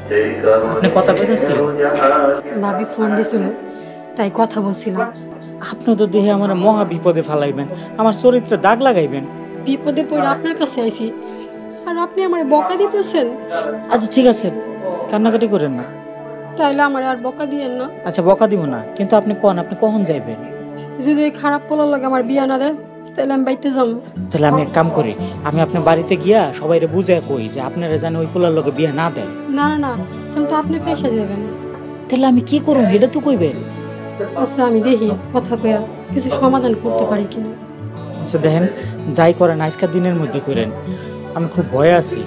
আপনি কথা বলতেছিলেন? ভাবি ফোন দিছিল, তাই কথা বলছিলাম। আপনি তো দেখে আমার মহা বিপদে ফালাইবেন, আমার চরিত্রে দাগ লাগাইবেন। বিপদে পড়ে আপনার কাছে আইছি, আর আপনি আমার বকা দিতেছেন। আচ্ছা ঠিক আছে, কান্নাকাটি করেন না। তাইলে আমার আর বকা দিয়েন না। আচ্ছা বকা দিব না, কিন্তু আপনি কখন যাইবেন? যদি এই খারাপ পোলার লাগে আমার বিয়া না দেয়, তাহলে আমি বাইতে যাবো। তাহলে আমি এক কাম করি, আমি আপনার বাড়িতে গিয়া সবাইরে বুঝায় কই যে আপনারা জানে ওই পোলার লগে বিয়া না দেয়। না না না, তাহলে তো আপনি পয়সা যাবেন। তাহলে আমি কি করব এটা তো কইবেন। আচ্ছা আমি দেখি কথা কয়া কিছু সমাধান করতে পারি কিনা। আচ্ছা দেখেন, যাই করেন আজকের দিনের মধ্যে করেন, আমি খুব ভয়ে আছি।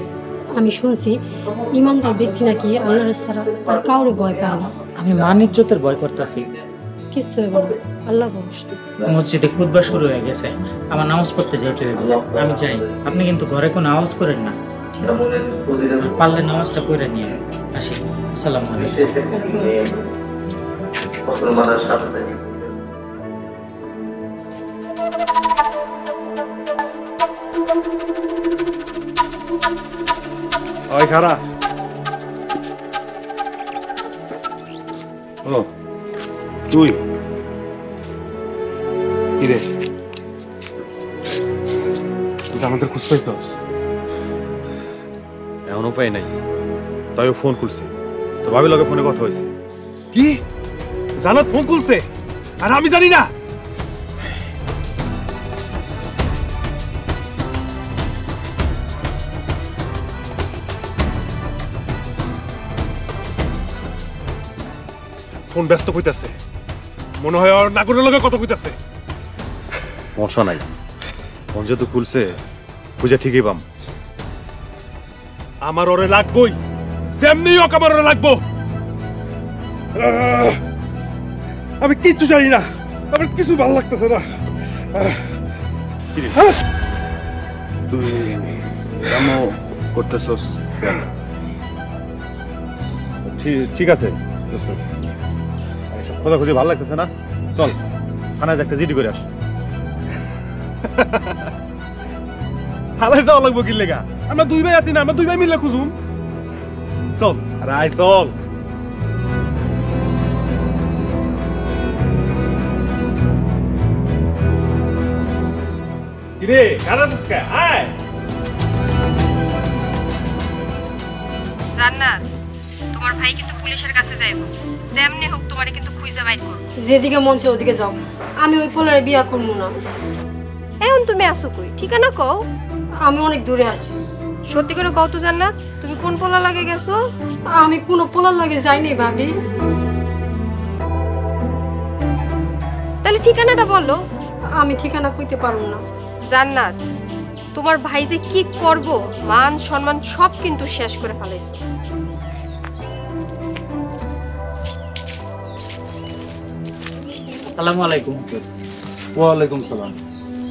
আমি শুনছি ইমানদার ব্যক্তি নাকি আল্লাহর ছাড়া আর কাউরে ভয় পায় না। আমি মান ইজ্জতের ভয় করতেছি। কিছু হইব না, আল্লাহ ভরসা। মসজিদে খুতবা শুরু হয়ে গেছে, আমার নামাজ পড়তে যাইতে হবে, আমি যাই। আপনি কিন্তু ঘরে কোনো আওয়াজ করেন না, পারলে নামাজটা পড়ে নিয়ে আসি। আসসালামু আলাইকুম। ওই খারা ও তুই কি রে, তুই আমাদের খুঁজ পাইছস? এখনো পাই নাই, তাই ফোন খুলছি তো ভাবি লগে ফোনে কথা হয়েছে। কি জানাত ফোন খুলছে আর আমি জানি না? ফোন ব্যস্ত কইতাছে, মনে হয় আর নাগরের লগে কথা কইতাছে। সমস্যা নাই, ফোন যেহেতু খুলছে খুঁজে ঠিকই পাম। আমার ওরে লাগবই, যেমনি হোক আমার ওরে লাগবো। আমি কিচ্ছু জানি না, আমার কিছু ভালো লাগতেছে না। তুই কেমন করতেছস? ঠিক আছে দোস্ত, এসব কথা খুঁজে ভালো লাগতেছে না, চল থানায় একটা জিডি করে আস। হালাই যাওয়া লাগবো কি লেগা? আমরা দুই ভাই আছি না, আমরা দুই ভাই মিলে খুঁজুম। চল আরে আয় চল। কিরে কারা ঢুকা আয়। জান্নাত, তোমার ভাই কিন্তু পুলিশের কাছে যাইব, যেমনি হোক তোমারে কিন্তু খুঁজে বাইর করব। যেদিকে মন চায় ওদিকে যাও, আমি ওই পোলারে বিয়া করবো না। এখন তুমি আসো কই? ঠিকানা কও। আমি অনেক দূরে আছি। সত্যি করে কও তো জান্নাত, তুমি কোন পোলা লাগে গেছো? আমি কোনো পোলার লাগে যাইনি ভাবি। তাহলে ঠিকানাটা বলো। আমি ঠিকানা কইতে পারবো না। জান্নাত, তোমার ভাই যে কি করব, মান সম্মান সব কিন্তু শেষ করে ফেলাইছো। আসসালামু আলাইকুম। ওয়ালাইকুম সালাম।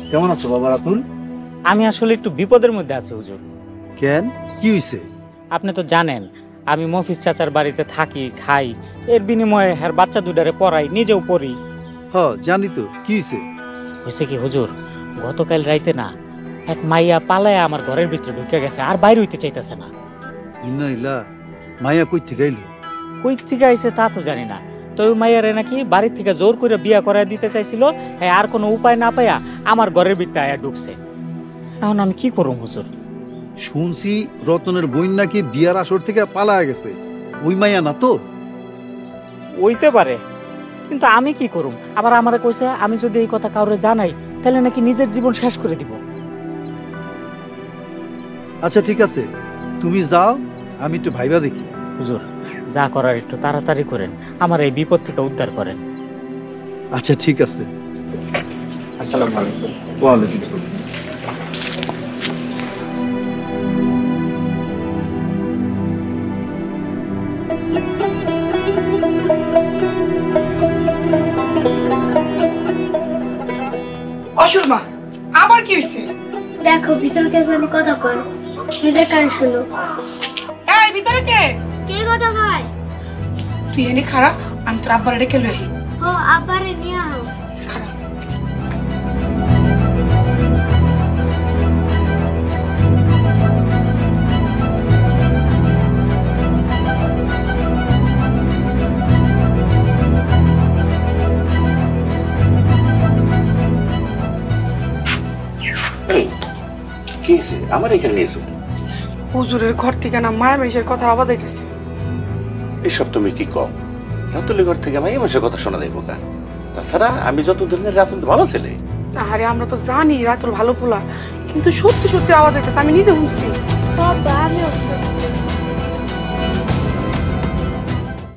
কেমন আছো বাবা রাতুল? আমি আসলে একটু বিপদের মধ্যে আছি হুজুর। কেন, কি হইছে? আপনি তো জানেন আমি মফিজ চাচার বাড়িতে থাকি, খাই, এর বিনিময়ে হ্যার বাচ্চা দুটারে পড়াই, নিজেও পড়ি। জানি তো, কি হইছে? হয়েছে কি হুজুর, গতকাল রাইতে না এক মাইয়া পালায় আমার ঘরের ভিতরে ঢুকে গেছে, আর বাইরে হইতে চাইতেছে না। ইন্নাইলা, মায়া কই থেকে আইলো? কই থেকে আইছে তা তো জানি না, তো ওই মাইয়ারে নাকি বাড়ির থেকে জোর করে বিয়া করায় দিতে চাইছিল। হ্যাঁ, আর কোনো উপায় না পাইয়া আমার ঘরের ভিতরে আয়া ঢুকছে। এখন আমি কি করুম হুজুর? শুনছি রতনের বোন নাকি বিয়ার আসর থেকে পালায়া গেছে, ওই মায়া না তো? হইতে পারে, কিন্তু আমি কি করুম? আবার আমারে কইছে আমি যদি এই কথা কাউরে জানাই তাহলে নাকি নিজের জীবন শেষ করে দিব। আচ্ছা ঠিক আছে, তুমি যাও, আমি একটু ভাইবা দেখি। হুজুর, যা করার একটু তাড়াতাড়ি করেন, আমার এই বিপদ থেকে উদ্ধার করেন। আচ্ছা ঠিক আছে। আসসালামু আলাইকুম। ওয়ালাইকুম আসসালাম। অসুর মা, আবার কি হয়েছে? দেখো পিছনে কে জানি কথা কয়, নিজে কান শুনো। এই ভিতরে কে? কে কথা কয়? তুই এনে খারাপ, আমি তোর আব্বারে ডেকে লই। ও আব্বারে নিয়ে আও। খারাপ কি হয়েছে আমার এখানে নিয়েছো? হুজুরের ঘর থেকে না মায়া মেশের কথার আওয়াজ আইতেছে। এসব তুমি কি কও? রাতুলের ঘর থেকে মাইয়া মাসের কথা শোনা দেবো কেন? তাছাড়া আমি যত ধরনের রাতুল তো ভালো ছেলে। আরে আমরা তো জানি রাতুল ভালো পোলা, কিন্তু সত্যি সত্যি আওয়াজ আইতেছে, আমি নিজে শুনছি। বাবা আমিও